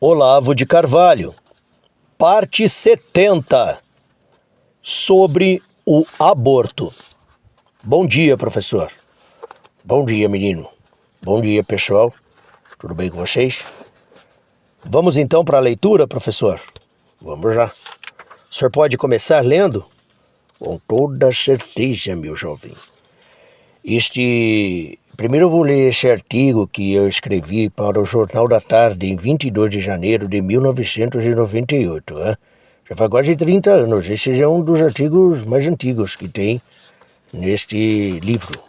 Olavo de Carvalho, parte 70, sobre o aborto. Bom dia, professor. Bom dia, menino. Bom dia, pessoal. Tudo bem com vocês? Vamos então para a leitura, professor? Vamos já. O senhor pode começar lendo? Com toda certeza, meu jovem. Primeiro eu vou ler este artigo que eu escrevi para o Jornal da Tarde em 22 de janeiro de 1998. Já faz quase 30 anos. Esse já é um dos artigos mais antigos que tem neste livro.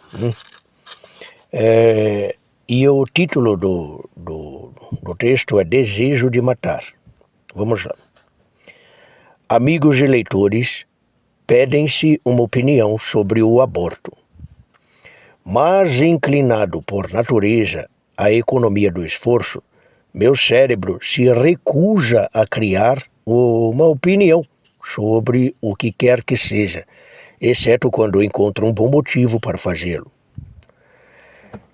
E o título do texto é Desejo de Matar. Vamos lá. Amigos e leitores, pedem-se uma opinião sobre o aborto. Mas inclinado por natureza à economia do esforço, meu cérebro se recusa a criar uma opinião sobre o que quer que seja, exceto quando encontro um bom motivo para fazê-lo.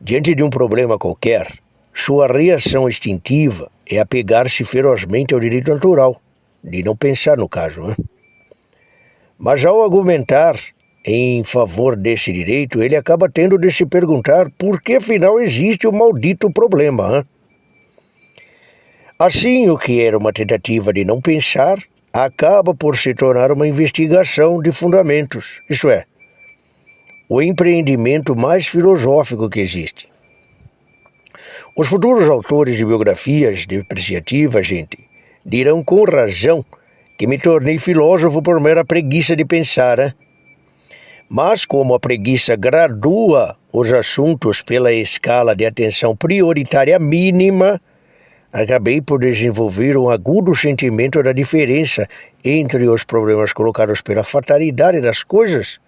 Diante de um problema qualquer, sua reação instintiva é apegar-se ferozmente ao direito natural, de não pensar no caso. Mas ao argumentar em favor desse direito, ele acaba tendo de se perguntar por que afinal existe o maldito problema. Assim, o que era uma tentativa de não pensar, acaba por se tornar uma investigação de fundamentos, isto é, o empreendimento mais filosófico que existe. Os futuros autores de biografias depreciativas, gente, dirão com razão que me tornei filósofo por mera preguiça de pensar, Mas como a preguiça gradua os assuntos pela escala de atenção prioritária mínima, acabei por desenvolver um agudo sentimento da diferença entre os problemas colocados pela fatalidade das coisas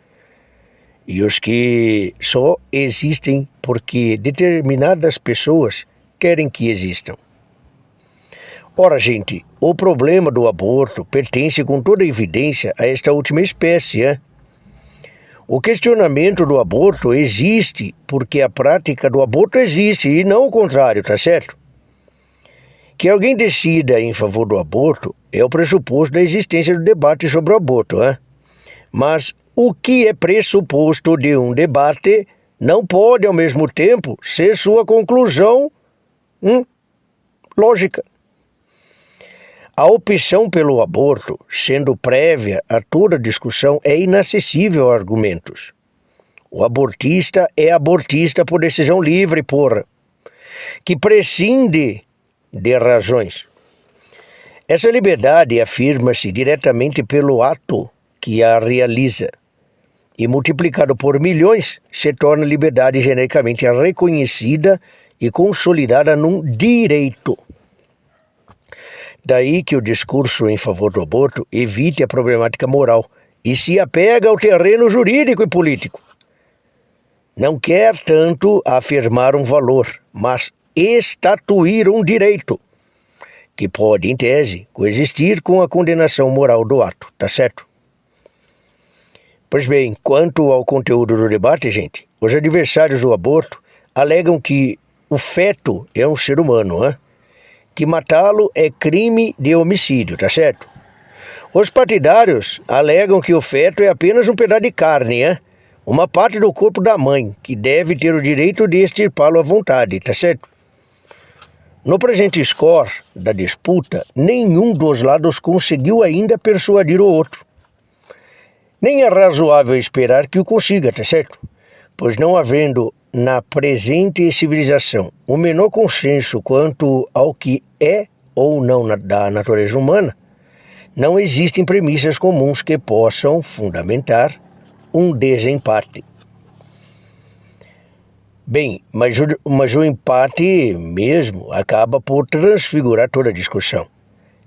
e os que só existem porque determinadas pessoas querem que existam. Ora, gente, o problema do aborto pertence com toda evidência a esta última espécie, O questionamento do aborto existe porque a prática do aborto existe e não o contrário, tá certo? Que alguém decida em favor do aborto é o pressuposto da existência do debate sobre o aborto, Mas o que é pressuposto de um debate não pode, ao mesmo tempo, ser sua conclusão lógica. A opção pelo aborto, sendo prévia a toda discussão, é inacessível a argumentos. O abortista é abortista por decisão livre, que prescinde de razões. Essa liberdade afirma-se diretamente pelo ato que a realiza, e multiplicado por milhões, se torna liberdade genericamente reconhecida e consolidada num direito. Daí que o discurso em favor do aborto evite a problemática moral e se apega ao terreno jurídico e político. Não quer tanto afirmar um valor, mas estatuir um direito, que pode, em tese, coexistir com a condenação moral do ato, tá certo? Pois bem, quanto ao conteúdo do debate, gente, os adversários do aborto alegam que o feto é um ser humano, que matá-lo é crime de homicídio, tá certo? Os partidários alegam que o feto é apenas um pedaço de carne, uma parte do corpo da mãe, que deve ter o direito de extirpá-lo à vontade, tá certo? No presente score da disputa, nenhum dos lados conseguiu ainda persuadir o outro. Nem é razoável esperar que o consiga, tá certo? Pois não havendo na presente civilização o menor consenso quanto ao que é ou não da natureza humana, não existem premissas comuns que possam fundamentar um desempate. Bem, mas o empate mesmo acaba por transfigurar toda a discussão.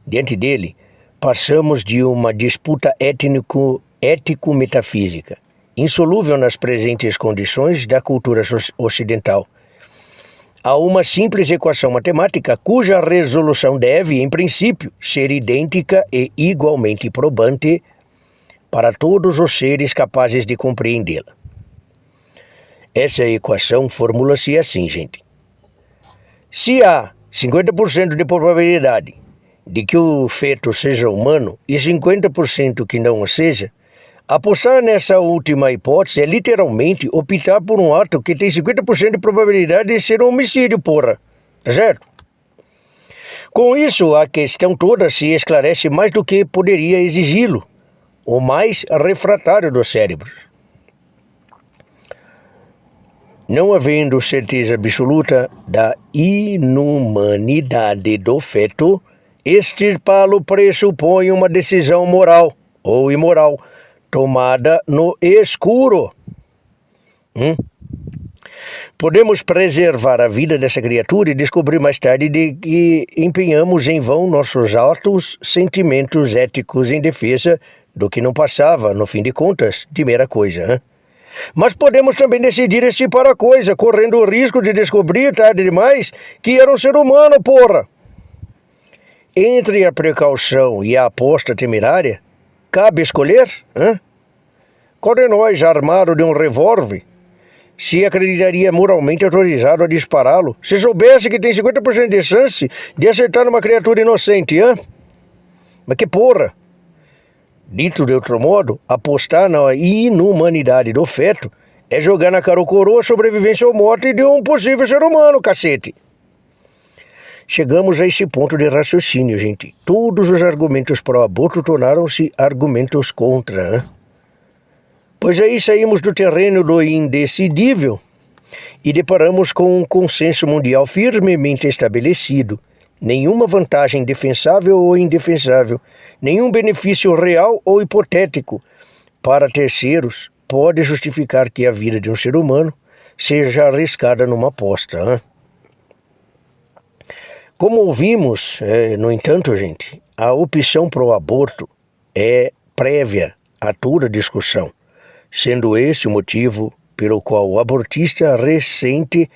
Diante dele, passamos de uma disputa ético-metafísica, insolúvel nas presentes condições da cultura ocidental, a uma simples equação matemática cuja resolução deve, em princípio, ser idêntica e igualmente probante para todos os seres capazes de compreendê-la. Essa equação formula-se assim, gente. Se A 50% de probabilidade de que o feto seja humano e 50% que não o seja, apostar nessa última hipótese é literalmente optar por um ato que tem 50% de probabilidade de ser um homicídio, porra. Tá certo? Com isso, a questão toda se esclarece mais do que poderia exigi-lo, o mais refratário dos cérebros. Não havendo certeza absoluta da inumanidade do feto, extirpá-lo pressupõe uma decisão moral ou imoral, tomada no escuro. Podemos preservar a vida dessa criatura e descobrir mais tarde de que empenhamos em vão nossos altos sentimentos éticos em defesa do que não passava, no fim de contas, de mera coisa. Mas podemos também decidir extirpar a coisa, correndo o risco de descobrir, tarde demais, que era um ser humano, porra. Entre a precaução e a aposta temerária, cabe escolher? Qual de nós, armado de um revólver, se acreditaria moralmente autorizado a dispará-lo, se soubesse que tem 50% de chance de acertar uma criatura inocente, Mas que porra! Dito de outro modo, apostar na inumanidade do feto é jogar na cara ou coroa a sobrevivência ou morte de um possível ser humano, cacete! Chegamos a esse ponto de raciocínio, gente. Todos os argumentos pró-aborto tornaram-se argumentos contra, Pois aí saímos do terreno do indecidível e deparamos com um consenso mundial firmemente estabelecido. Nenhuma vantagem defensável ou indefensável, nenhum benefício real ou hipotético para terceiros pode justificar que a vida de um ser humano seja arriscada numa aposta. Como ouvimos, no entanto, gente, a opção pro aborto é prévia a toda discussão, sendo esse o motivo pelo qual o abortista ressente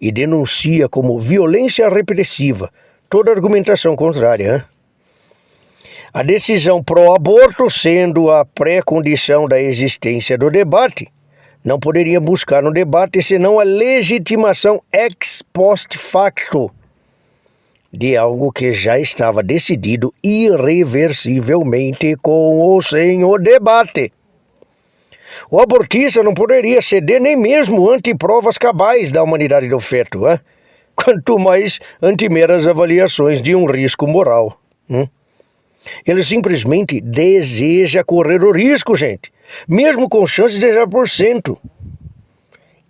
e denuncia como violência repressiva toda argumentação contrária. A decisão pró-aborto, sendo a pré-condição da existência do debate, não poderia buscar no debate senão a legitimação ex post facto de algo que já estava decidido irreversivelmente com ou sem o debate. O abortista não poderia ceder nem mesmo ante provas cabais da humanidade do feto, quanto mais ante meras avaliações de um risco moral. Ele simplesmente deseja correr o risco, gente, mesmo com chance de 0%.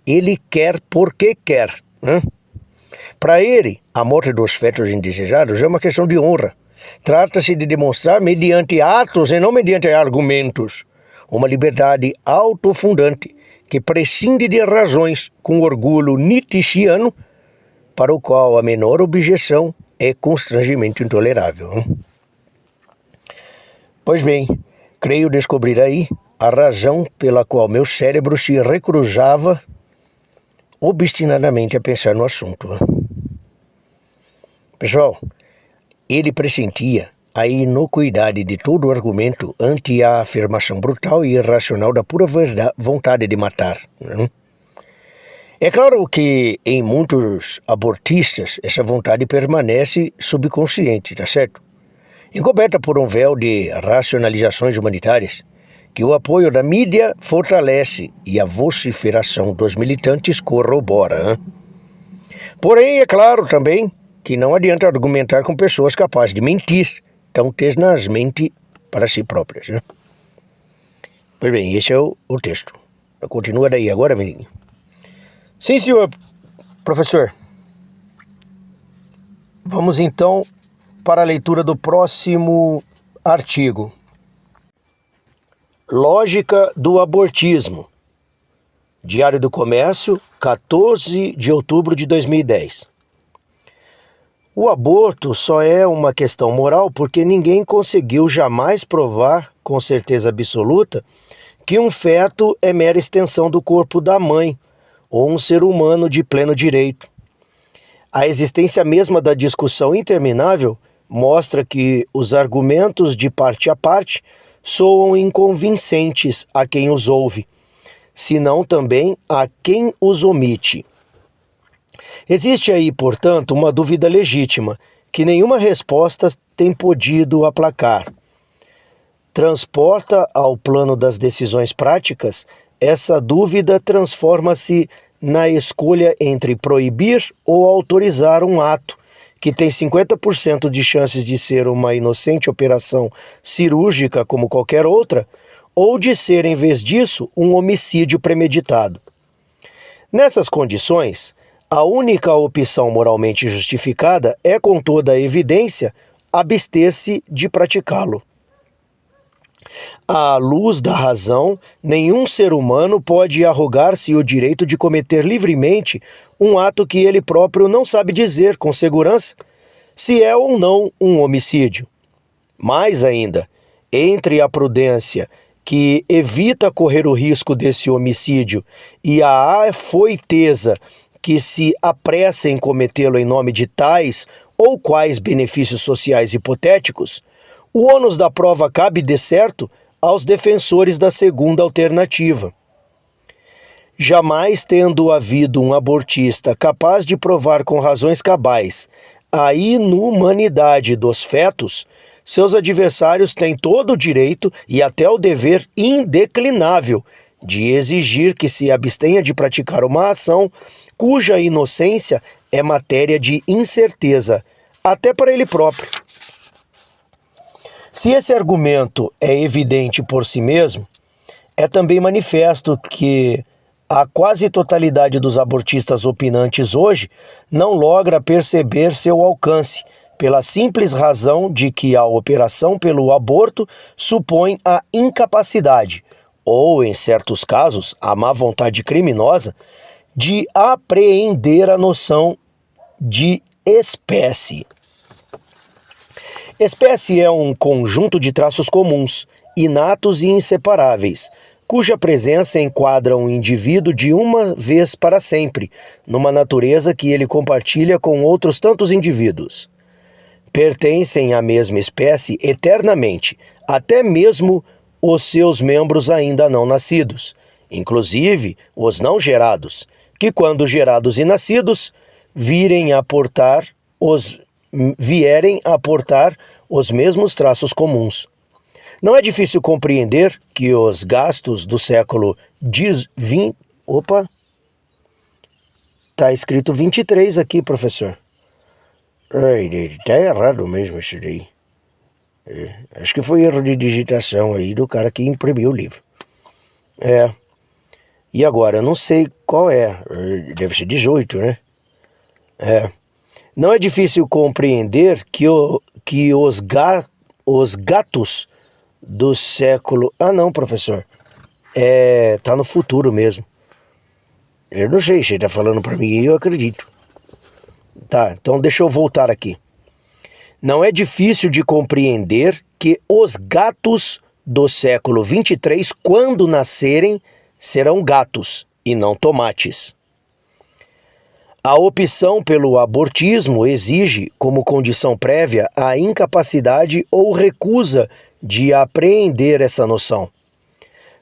Ele quer porque quer. Para ele, a morte dos fetos indesejados é uma questão de honra. Trata-se de demonstrar mediante atos e não mediante argumentos uma liberdade autofundante que prescinde de razões com orgulho nietzschiano, para o qual a menor objeção é constrangimento intolerável. Pois bem, creio descobrir aí a razão pela qual meu cérebro se recruzava obstinadamente a pensar no assunto. Pessoal, ele pressentia a inocuidade de todo o argumento ante a afirmação brutal e irracional da pura vontade de matar. É claro que em muitos abortistas essa vontade permanece subconsciente, tá certo? Encoberta por um véu de racionalizações humanitárias que o apoio da mídia fortalece e a vociferação dos militantes corrobora. Porém, é claro também que não adianta argumentar com pessoas capazes de mentir tão tenazmente para si próprias. Pois bem, esse é o texto. Continua daí agora, menino. Sim, senhor professor. Vamos então para a leitura do próximo artigo. Lógica do abortismo. Diário do Comércio, 14 de outubro de 2010. O aborto só é uma questão moral porque ninguém conseguiu jamais provar, com certeza absoluta, que um feto é mera extensão do corpo da mãe, ou um ser humano de pleno direito. A existência mesma da discussão interminável mostra que os argumentos de parte a parte soam inconvincentes a quem os ouve, senão também a quem os omite. Existe aí, portanto, uma dúvida legítima, que nenhuma resposta tem podido aplacar. Transporta ao plano das decisões práticas, essa dúvida transforma-se na escolha entre proibir ou autorizar um ato, que tem 50% de chances de ser uma inocente operação cirúrgica como qualquer outra, ou de ser, em vez disso, um homicídio premeditado. Nessas condições, a única opção moralmente justificada é, com toda a evidência, abster-se de praticá-lo. À luz da razão, nenhum ser humano pode arrogar-se o direito de cometer livremente um ato que ele próprio não sabe dizer com segurança se é ou não um homicídio. Mais ainda, entre a prudência que evita correr o risco desse homicídio e a afoiteza que se apressa em cometê-lo em nome de tais ou quais benefícios sociais hipotéticos, o ônus da prova cabe, de certo, aos defensores da segunda alternativa. Jamais tendo havido um abortista capaz de provar com razões cabais a inumanidade dos fetos, seus adversários têm todo o direito e até o dever indeclinável de exigir que se abstenha de praticar uma ação cuja inocência é matéria de incerteza, até para ele próprio. Se esse argumento é evidente por si mesmo, é também manifesto que a quase totalidade dos abortistas opinantes hoje não logra perceber seu alcance, pela simples razão de que a operação pelo aborto supõe a incapacidade, ou, em certos casos, a má vontade criminosa, de apreender a noção de espécie. Espécie é um conjunto de traços comuns, inatos e inseparáveis, cuja presença enquadra um indivíduo de uma vez para sempre, numa natureza que ele compartilha com outros tantos indivíduos. Pertencem à mesma espécie eternamente, até mesmo os seus membros ainda não nascidos, inclusive os não gerados, que quando gerados e nascidos, vierem a portar os mesmos traços comuns. Não é difícil compreender que os gastos do século XX... Opa! Está escrito 23 aqui, professor. Está errado mesmo isso daí. Acho que foi erro de digitação aí do cara que imprimiu o livro. E agora, eu não sei qual é. Deve ser 18, né? Não é difícil compreender que os gatos do século... Ah, não, professor. Tá no futuro mesmo. Eu não sei, você tá falando para mim e eu acredito. Tá, então deixa eu voltar aqui. Não é difícil de compreender que os gatos do século 23, quando nascerem, serão gatos e não tomates. A opção pelo abortismo exige, como condição prévia, a incapacidade ou recusa de apreender essa noção.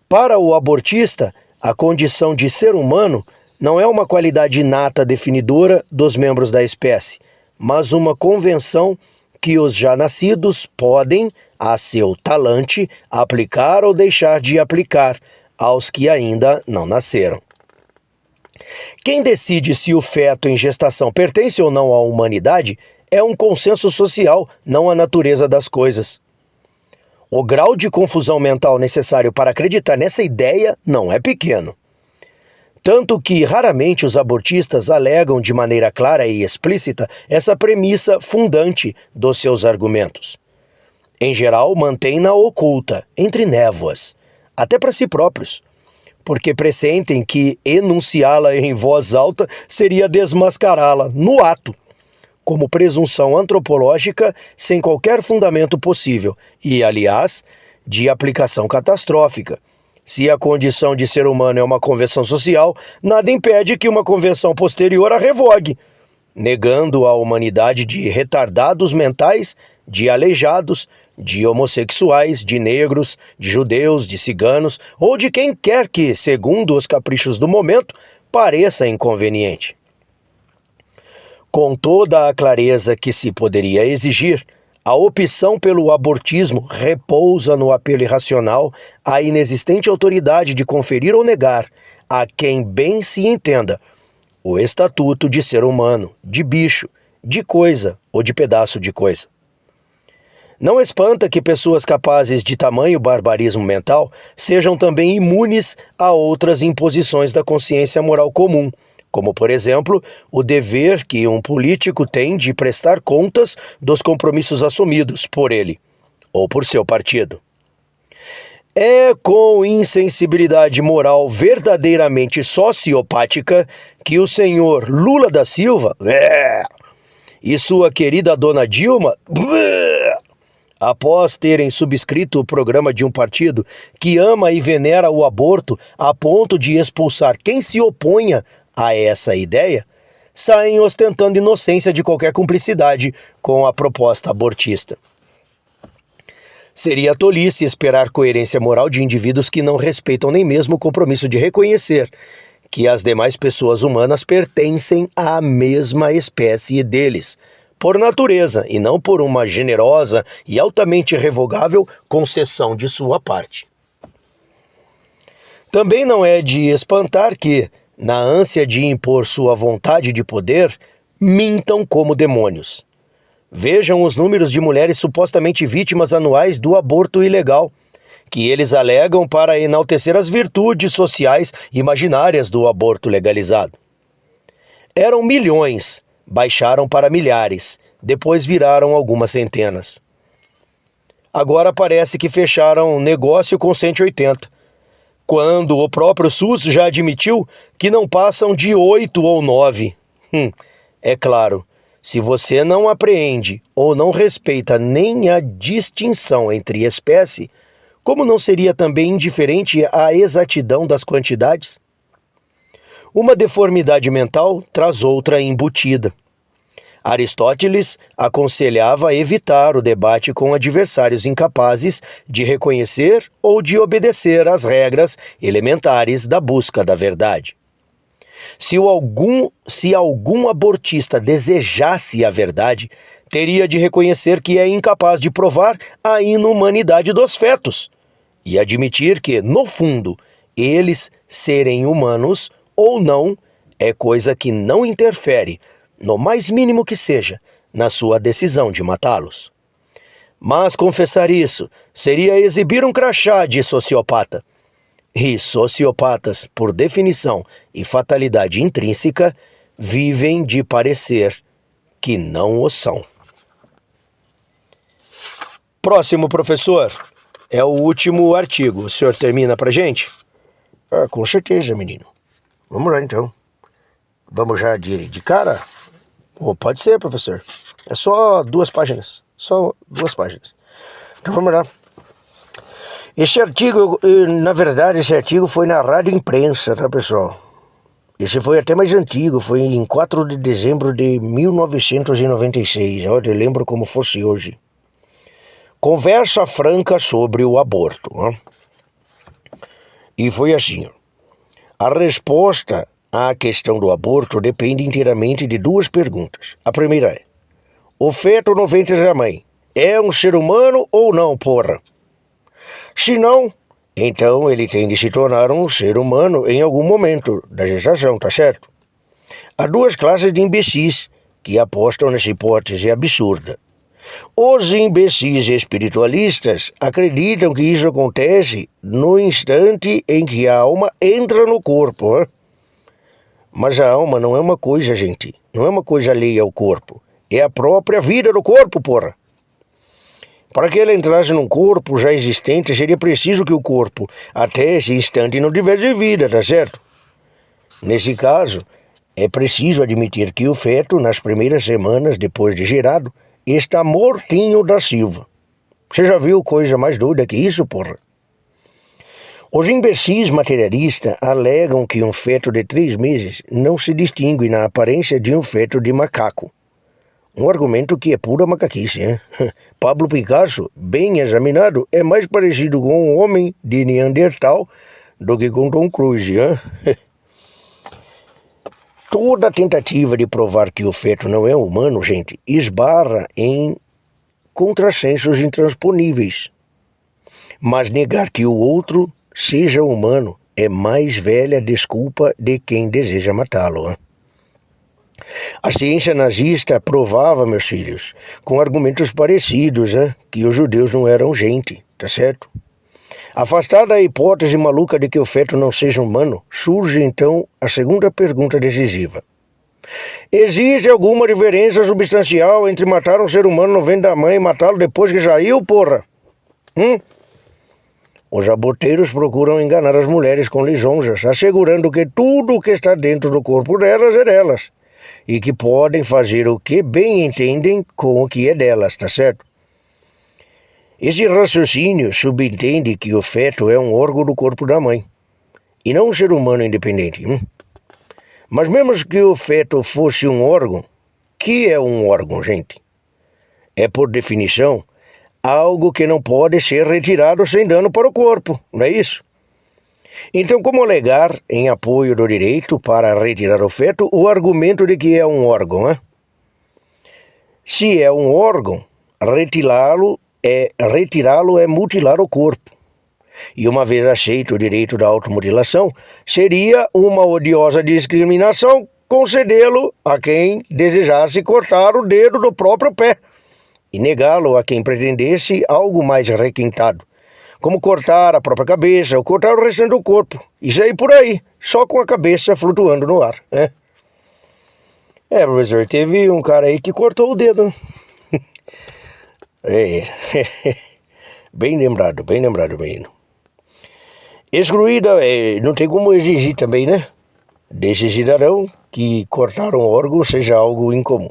Para o abortista, a condição de ser humano não é uma qualidade inata definidora dos membros da espécie, mas uma convenção que os já nascidos podem, a seu talante, aplicar ou deixar de aplicar aos que ainda não nasceram. Quem decide se o feto em gestação pertence ou não à humanidade é um consenso social, não a natureza das coisas. O grau de confusão mental necessário para acreditar nessa ideia não é pequeno. Tanto que raramente os abortistas alegam de maneira clara e explícita essa premissa fundante dos seus argumentos. Em geral, mantêm-na oculta, entre névoas, até para si próprios, porque pressentem que enunciá-la em voz alta seria desmascará-la no ato, como presunção antropológica sem qualquer fundamento possível e, aliás, de aplicação catastrófica. Se a condição de ser humano é uma convenção social, nada impede que uma convenção posterior a revogue, negando a humanidade de retardados mentais, de aleijados, de homossexuais, de negros, de judeus, de ciganos ou de quem quer que, segundo os caprichos do momento, pareça inconveniente. Com toda a clareza que se poderia exigir, a opção pelo abortismo repousa no apelo irracional à inexistente autoridade de conferir ou negar, a quem bem se entenda, o estatuto de ser humano, de bicho, de coisa ou de pedaço de coisa. Não espanta que pessoas capazes de tamanho barbarismo mental sejam também imunes a outras imposições da consciência moral comum, como, por exemplo, o dever que um político tem de prestar contas dos compromissos assumidos por ele ou por seu partido. É com insensibilidade moral verdadeiramente sociopática que o senhor Lula da Silva e sua querida dona Dilma, após terem subscrito o programa de um partido que ama e venera o aborto a ponto de expulsar quem se oponha a essa ideia, saem ostentando inocência de qualquer cumplicidade com a proposta abortista. Seria tolice esperar coerência moral de indivíduos que não respeitam nem mesmo o compromisso de reconhecer que as demais pessoas humanas pertencem à mesma espécie deles, por natureza e não por uma generosa e altamente revogável concessão de sua parte. Também não é de espantar que, na ânsia de impor sua vontade de poder, mintam como demônios. Vejam os números de mulheres supostamente vítimas anuais do aborto ilegal, que eles alegam para enaltecer as virtudes sociais imaginárias do aborto legalizado. Eram milhões, baixaram para milhares, depois viraram algumas centenas. Agora parece que fecharam negócio com 180, quando o próprio SUS já admitiu que não passam de 8 ou 9. É claro, se você não apreende ou não respeita nem a distinção entre espécie, como não seria também indiferente à exatidão das quantidades? Uma deformidade mental traz outra embutida. Aristóteles aconselhava evitar o debate com adversários incapazes de reconhecer ou de obedecer às regras elementares da busca da verdade. Se algum abortista desejasse a verdade, teria de reconhecer que é incapaz de provar a inumanidade dos fetos e admitir que, no fundo, eles serem humanos ou não é coisa que não interfere, no mais mínimo que seja, na sua decisão de matá-los. Mas confessar isso seria exibir um crachá de sociopata. E sociopatas, por definição e fatalidade intrínseca, vivem de parecer que não o são. Próximo, professor, é o último artigo. O senhor termina pra gente? Com certeza, menino. Vamos lá, então. Vamos já de cara? Pode ser, professor. É só 2 páginas. Só 2 páginas. Então vamos lá. Esse artigo, na verdade, esse artigo foi na Rádio Imprensa, tá, pessoal? Esse foi até mais antigo, foi em 4 de dezembro de 1996. Olha, eu lembro como fosse hoje. Conversa franca sobre o aborto. Né? E foi assim, ó. A resposta à questão do aborto depende inteiramente de 2 perguntas. A primeira é: o feto no ventre da mãe é um ser humano ou não, porra? Se não, então ele tem de se tornar um ser humano em algum momento da gestação, tá certo? Há 2 classes de imbecis que apostam nessa hipótese absurda. Os imbecis espiritualistas acreditam que isso acontece no instante em que a alma entra no corpo. Hein? Mas a alma não é uma coisa, gente. Não é uma coisa alheia ao corpo. É a própria vida do corpo, porra. Para que ela entrasse num corpo já existente, seria preciso que o corpo, até esse instante, não tivesse vida, tá certo? Nesse caso, é preciso admitir que o feto, nas primeiras semanas depois de gerado, está mortinho da Silva. Você já viu coisa mais doida que isso, porra? Os imbecis materialistas alegam que um feto de 3 meses não se distingue na aparência de um feto de macaco. Um argumento que é pura macaquice, hein? Pablo Picasso, bem examinado, é mais parecido com um homem de Neandertal do que com Tom Cruise, hein? Toda tentativa de provar que o feto não é humano, gente, esbarra em contrassensos intransponíveis. Mas negar que o outro seja humano é mais velha desculpa de quem deseja matá-lo. Hein? A ciência nazista provava, meus filhos, com argumentos parecidos, que os judeus não eram gente, tá certo? Afastada a hipótese maluca de que o feto não seja humano, surge então a segunda pergunta decisiva. Existe alguma diferença substancial entre matar um ser humano no ventre da mãe e matá-lo depois que saiu, porra? Os aboteiros procuram enganar as mulheres com lisonjas, assegurando que tudo o que está dentro do corpo delas é delas, e que podem fazer o que bem entendem com o que é delas, tá certo? Esse raciocínio subentende que o feto é um órgão do corpo da mãe, e não um ser humano independente. Mas mesmo que o feto fosse um órgão, que é um órgão, gente? É, por definição, algo que não pode ser retirado sem dano para o corpo, não é isso? Então, como alegar, em apoio do direito para retirar o feto, o argumento de que é um órgão? Se é um órgão, retirá-lo é mutilar o corpo. E uma vez aceito o direito da automutilação, seria uma odiosa discriminação concedê-lo a quem desejasse cortar o dedo do próprio pé e negá-lo a quem pretendesse algo mais requintado, como cortar a própria cabeça ou cortar o restante do corpo, e sair por aí, só com a cabeça flutuando no ar. Professor, teve um cara aí que cortou o dedo. Bem lembrado, menino. Excluída, não tem como exigir também, né? Desse cidadão que cortar um órgão seja algo incomum.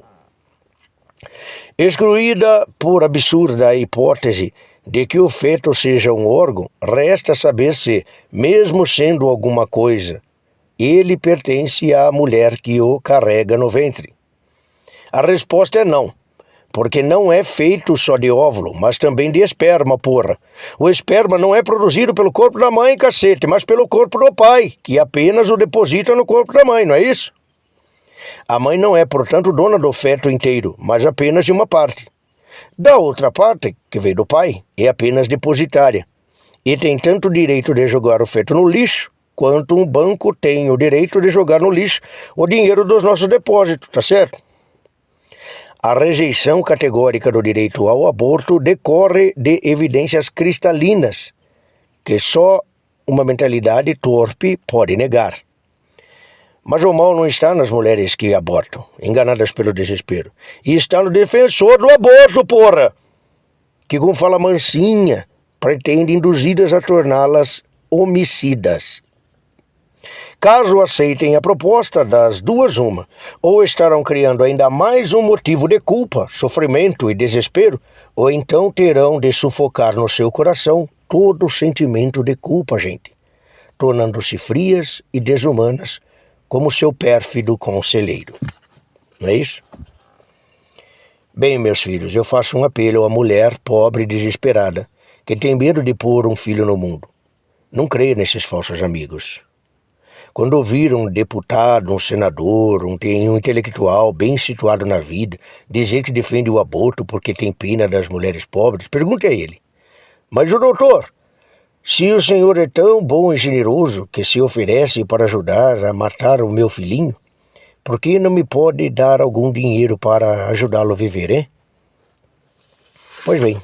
Excluída por absurda a hipótese de que o feto seja um órgão, resta saber se, mesmo sendo alguma coisa, ele pertence à mulher que o carrega no ventre. A resposta é não. Porque não é feito só de óvulo, mas também de esperma, porra. O esperma não é produzido pelo corpo da mãe, cacete, mas pelo corpo do pai, que apenas o deposita no corpo da mãe, não é isso? A mãe não é, portanto, dona do feto inteiro, mas apenas de uma parte. Da outra parte, que veio do pai, é apenas depositária. E tem tanto o direito de jogar o feto no lixo, quanto um banco tem o direito de jogar no lixo o dinheiro dos nossos depósitos, tá certo? A rejeição categórica do direito ao aborto decorre de evidências cristalinas, que só uma mentalidade torpe pode negar. Mas o mal não está nas mulheres que abortam, enganadas pelo desespero, e está no defensor do aborto, porra, que com fala mansinha pretende induzi-las a torná-las homicidas. Caso aceitem a proposta, das duas uma, ou estarão criando ainda mais um motivo de culpa, sofrimento e desespero, ou então terão de sufocar no seu coração todo o sentimento de culpa, gente, tornando-se frias e desumanas como seu pérfido conselheiro. Não é isso? Bem, meus filhos, eu faço um apelo à mulher pobre e desesperada, que tem medo de pôr um filho no mundo. Não creia nesses falsos amigos. Quando ouvir um deputado, um senador, um intelectual bem situado na vida dizer que defende o aborto porque tem pena das mulheres pobres, pergunte a ele: mas, doutor, se o senhor é tão bom e generoso que se oferece para ajudar a matar o meu filhinho, por que não me pode dar algum dinheiro para ajudá-lo a viver, hein? Pois bem,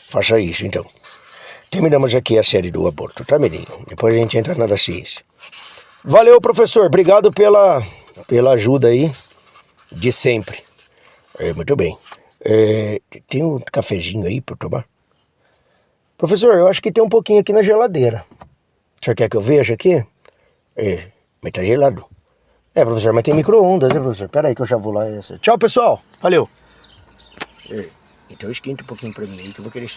faça isso então. Terminamos aqui a série do aborto, tá, menino? Depois a gente entra na da ciência. Valeu, professor. Obrigado pela ajuda aí, de sempre. Muito bem. Tem um cafezinho aí para tomar? Professor, eu acho que tem um pouquinho aqui na geladeira. O senhor quer que eu veja aqui? Mas tá gelado. Professor, mas tem micro-ondas, né, professor? Pera aí que eu já vou lá. Tchau, pessoal. Valeu. Então esquenta um pouquinho para mim aí que eu vou querer...